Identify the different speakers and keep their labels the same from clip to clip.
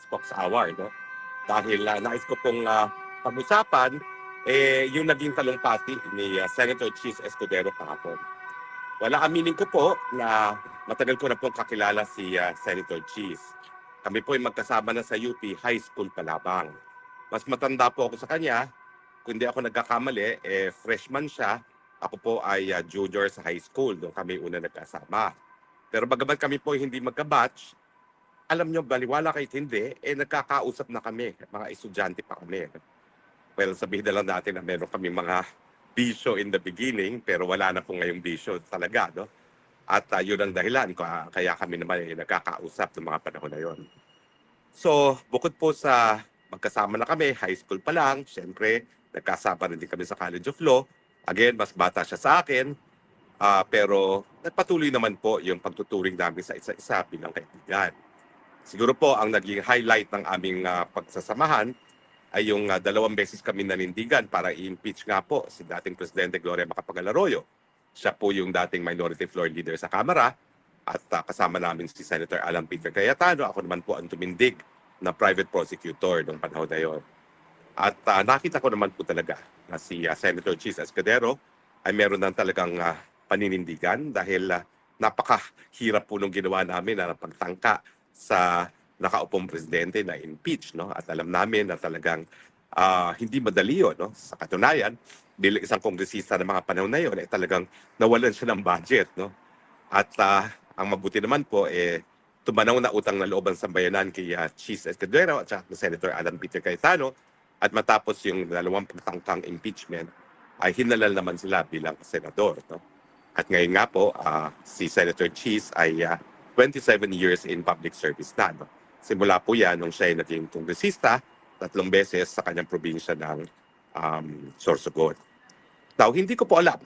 Speaker 1: Talks Hour, no? Dahil nais ko pong pag-usapan yung naging talumpati ni Senator Cheese Escudero kahapon. Wala aminin ko po na matagal ko na pong kakilala si Senator Cheese. Kami po ay magkasama na sa UP High School pa lamang. Mas matanda po ako sa kanya. Kung hindi ako nagkakamali, freshman siya. Ako po ay junior sa high school nung kami una nagkasama. Pero bagamat kami po hindi magka-batch, alam nyo, baliwala kahit hindi, nagkakausap na kami. Mga estudyante pa kami. Well, sabihin na lang natin na meron kami mga bisyo in the beginning, pero wala na po ngayong bisyo talaga, no? At yun ang dahilan, kaya kami naman nagkakausap ng mga panahon na yon. So, bukod po sa magkasama na kami, high school pa lang, syempre, nagkasama rin din kami sa College of Law. Again, mas bata siya sa akin, pero nagpatuloy naman po yung pagtuturing namin sa isa-isa bilang kaibigan. Siguro po ang naging highlight ng aming pagsasamahan ay yung 2 beses kami nanindigan para i-impeach nga po si dating Presidente Gloria Macapagal Arroyo. Siya po yung dating minority floor leader sa Kamara at kasama namin si Senator Alan Peter Cayetano. Ako naman po ang tumindig na private prosecutor noong panahon na yon. At nakita ko naman po talaga na si Senator Cheese Escudero ay meron ng talagang paninindigan dahil napakahirap po nung ginawa namin na pagtangka sa nakaupong presidente na impeach, no? At alam namin na talagang hindi madali yun, no? Sa katunayan, bilang isang kongresista ng mga panahon na yun, talagang nawalan siya ng budget, no? At ang mabuti naman po, tumanaw na utang na loob ang sambayanan kay Cheese Escudero at saka Senator Alan Peter Cayetano. At matapos yung 2 pagtangkang impeachment, ay hinalal naman sila bilang senador, no? At ngayon nga po, si Senator Cheese ay 27 years in public service na, no? Simula po yan nung siya ay naging kongresista 3 beses sa kanyang probinsya ng Sorsogon. Now, hindi ko po alam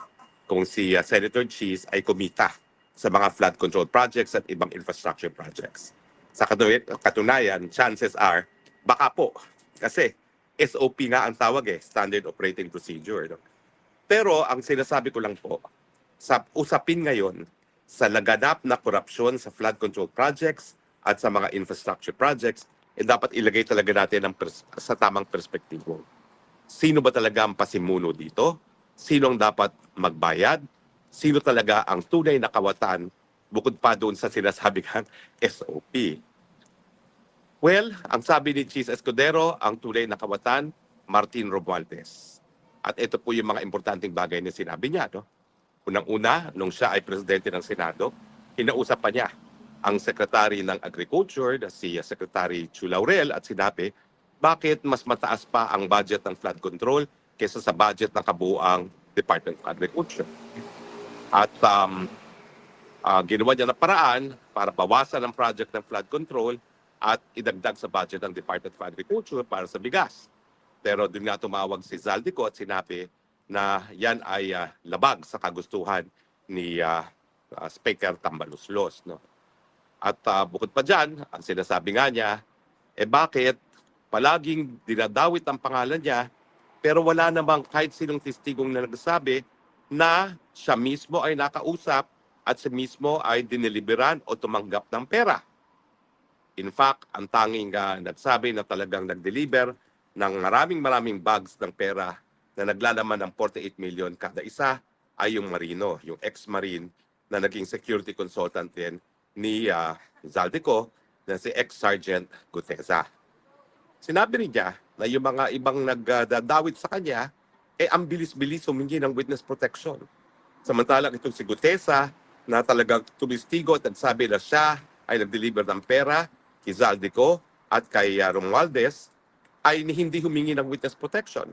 Speaker 1: kung si Senator Cheese ay kumita sa mga flood control projects at ibang infrastructure projects. Sa katunayan, chances are, baka po. Kasi SOP nga ang tawag Standard Operating Procedure. No? Pero ang sinasabi ko lang po, sa usapin ngayon sa laganap na korupsyon sa flood control projects at sa mga infrastructure projects, dapat ilagay talaga natin sa tamang perspektibo. Sino ba talaga ang pasimuno dito? Sino ang dapat magbayad? Sino talaga ang tunay na kawatan bukod pa doon sa sinasabi kang SOP? Well, ang sabi ni Cheese Escudero, ang tunay na kawatan, Martin Romualdez. At ito po yung mga importanteng bagay na sinabi niya, no? Unang-una, nung siya ay presidente ng Senado, kinausap pa niya ang Secretary ng Agriculture, si Secretary Chu Laurel, at sinabi, bakit mas mataas pa ang budget ng flood control kaysa sa budget ng kabuuang Department of Agriculture? At ginawa niya ng paraan para bawasan ang project ng flood control at idagdag sa budget ng Department of Agriculture para sa bigas. Pero doon nga tumawag si Zaldico at sinabi na yan ay labag sa kagustuhan ni Speaker Tambaluslos. No? At bukod pa dyan, ang sinasabi nga niya, bakit palaging dinadawit ang pangalan niya pero wala namang kahit sinong testigong na nagsabi na siya mismo ay nakausap at siya mismo ay diniliberan o tumanggap ng pera. In fact, ang tanging nagsabi na talagang nag-deliver ng maraming bags ng pera na naglalaman ng 48 million kada isa ay yung Marino, yung ex-Marine na naging security consultant din ni Zaldico na si ex-Sergeant Gutesa. Sinabi rin niya na yung mga ibang nagdadawit sa kanya, ang bilis-bilis humingi ng witness protection. Samantalang itong si Gutesa na talagang tumistigo at nagsabi na siya ay nag-deliver ng pera kay Zaldico at kay Romualdez ay hindi humingi ng witness protection.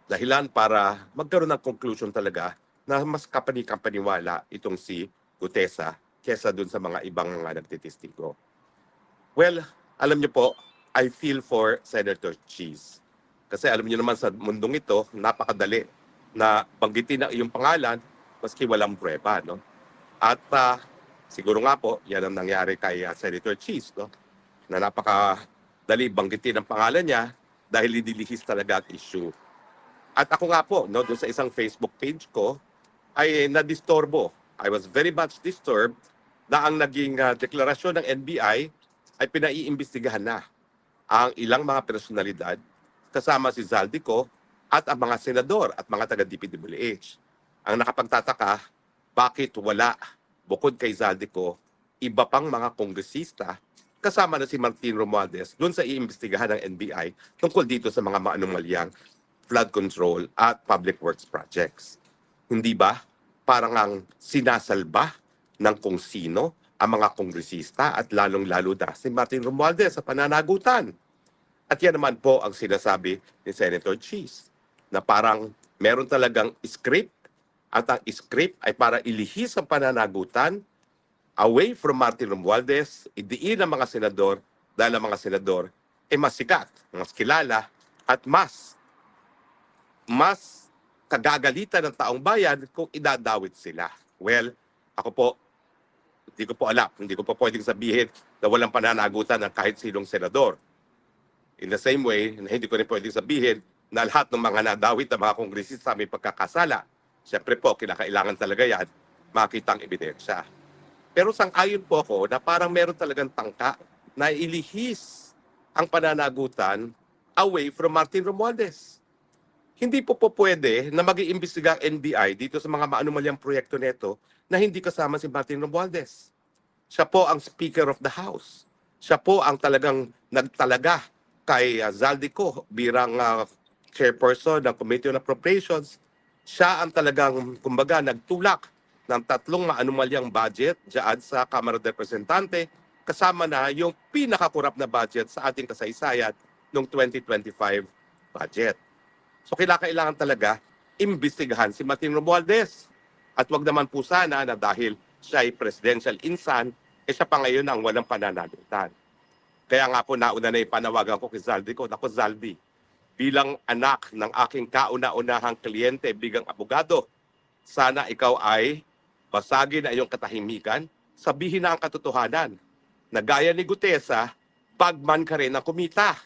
Speaker 1: Dahilan para magkaroon ng conclusion talaga na mas kapani-kapaniwala itong si Gutesa kesa dun sa mga ibang nagtitistigo. Well, alam niyo po, I feel for Senator Cheese. Kasi alam niyo naman sa mundong ito, napakadali na banggitin na iyong pangalan maski walang prueba, no? At siguro nga po, yan ang nangyari kay Senator Cheese, no? Na napakadali banggitin ang pangalan niya dahil nililihis talaga at issue. At ako nga po, no, doon sa isang Facebook page ko, ay nadisturbo. I was very much disturbed na ang naging deklarasyon ng NBI ay pinaiimbestigahan na. ang ilang mga personalidad kasama si Zaldico at ang mga senador at mga taga-DPWH. Ang nakapagtataka, bakit wala bukod kay Zaldico iba pang mga kongresista kasama na si Martin Romualdez doon sa iimbestigahan ng NBI tungkol dito sa mga maanumalyang flood control at public works projects. Hindi ba parang ang sinasalba ng kung sino ang mga kongresista at lalong-lalo na si Martin Romualdez sa pananagutan? At yan naman po ang sinasabi ni Senator Cheese na parang meron talagang script at ang script ay para ilihis ang pananagutan away from Martin Romualdez, idiin ang mga senador dahil ang mga senador ay mas sikat, mas kilala at mas kagagalitan ng taong bayan kung idadawit sila. Well, ako po, hindi ko po alam, hindi ko po pwedeng sabihin na walang pananagutan ng kahit sinong senador. In the same way, na hindi ko rin pwedeng sabihin na lahat ng mga nadawit na mga kongresista may pagkakasala. Siyempre po, kinakailangan talaga yan makitang ebidensya. Pero sang-ayon po ako na parang meron talagang tangka na ilihis ang pananagutan away from Martin Romualdez. Hindi po pwede na mag-iimbestiga ang NBI dito sa mga maanumalyang proyekto nito na hindi kasama si Martin Romualdez. Siya po ang Speaker of the House. Siya po ang talagang nagtalaga kay Zaldico bilang chairperson ng Committee on Appropriations. Siya ang talagang, kumbaga, nagtulak ng 3 maanumalyang budget dyan sa Kamara de Representante, kasama na yung pinakakurap na budget sa ating kasaysayan noong 2025 budget. So kailangan talaga imbestigahan si Martin Romualdez. At wag naman po sana na dahil siya ay presidential insan, siya pa ngayon ang walang pananagutan. Kaya nga po nauna na ipanawagan ko kay Zaldico, ako Zaldi, bilang anak ng aking kauna-unahang kliyente bilang abogado, sana ikaw ay basagin na iyong katahimikan, sabihin na ang katotohanan. Na gaya ni Gutesa, bagman ka rin ang kumita.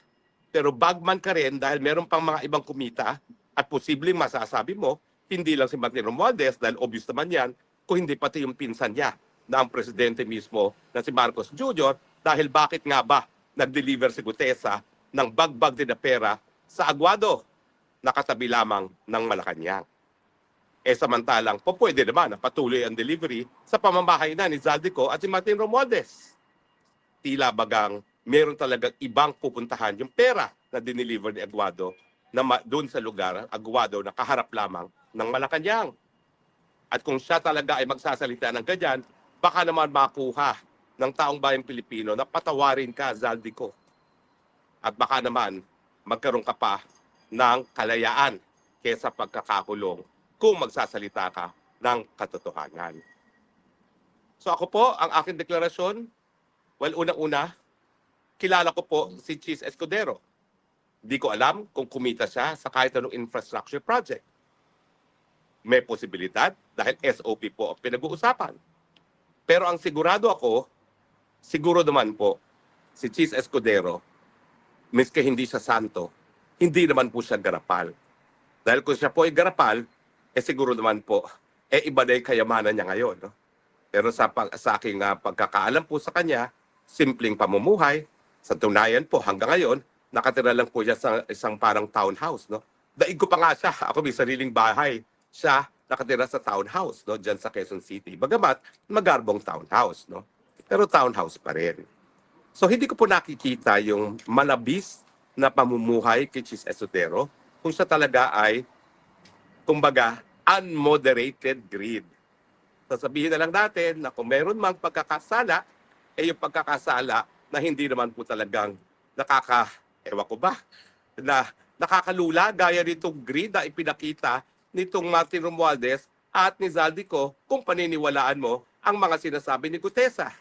Speaker 1: Pero bagman ka rin dahil meron pang mga ibang kumita at posibleng masasabi mo, hindi lang si Martin Romualdez dahil obvious naman yan, kung hindi pati yung pinsan niya na ang presidente mismo na si Marcos Jr. dahil bakit nga ba nag-deliver si Gutesa ng bagbag din na pera sa Aguado na katabi lamang ng Malacanang. Samantalang po pwede naman na patuloy ang delivery sa pamamahay na ni Zaldico at si Martin Romualdez. Tila bagang meron talagang ibang pupuntahan yung pera na dineliver ni Aguado na doon sa lugar, Aguado, na kaharap lamang ng Malacanang. At kung siya talaga ay magsasalita ng ganyan, baka naman makuha ng taong bayang Pilipino na patawarin ka, Zaldico. At baka naman magkaroon ka pa ng kalayaan kesa pagkakakulong kung magsasalita ka ng katotohanan. So ako po, ang aking deklarasyon, well, unang-una, kilala ko po si Cheese Escudero. Di ko alam kung kumita siya sa kahit anong infrastructure project. May posibilidad dahil SOP po ang pinag-uusapan. Pero ang sigurado ako, siguro naman po, si Cheese Escudero, miski hindi siya santo, hindi naman po siya garapal. Dahil kung siya po ay garapal, siguro naman po, iba na yung kayamanan niya ngayon. No? Pero sa aking pagkakaalam po sa kanya, simpleng pamumuhay, sa tunayan po hanggang ngayon, nakatira lang po siya sa isang parang townhouse. No? Daig ko pa nga siya, ako may sariling bahay. Siya nakatira sa townhouse, no? Diyan sa Quezon City. Bagamat magarbong townhouse. No? Pero townhouse pa rin. So hindi ko po nakikita yung malabis na pamumuhay kay Cheese Escudero kung siya talaga ay kumbaga, unmoderated greed. Sasabihin na lang natin na kung meron mang pagkakasala, yung pagkakasala na hindi naman po talagang ewan ko ba, na nakakalula gaya nitong greed na ipinakita nitong Martin Romualdez at ni Zaldico kung paniniwalaan mo ang mga sinasabi ni Gutesa.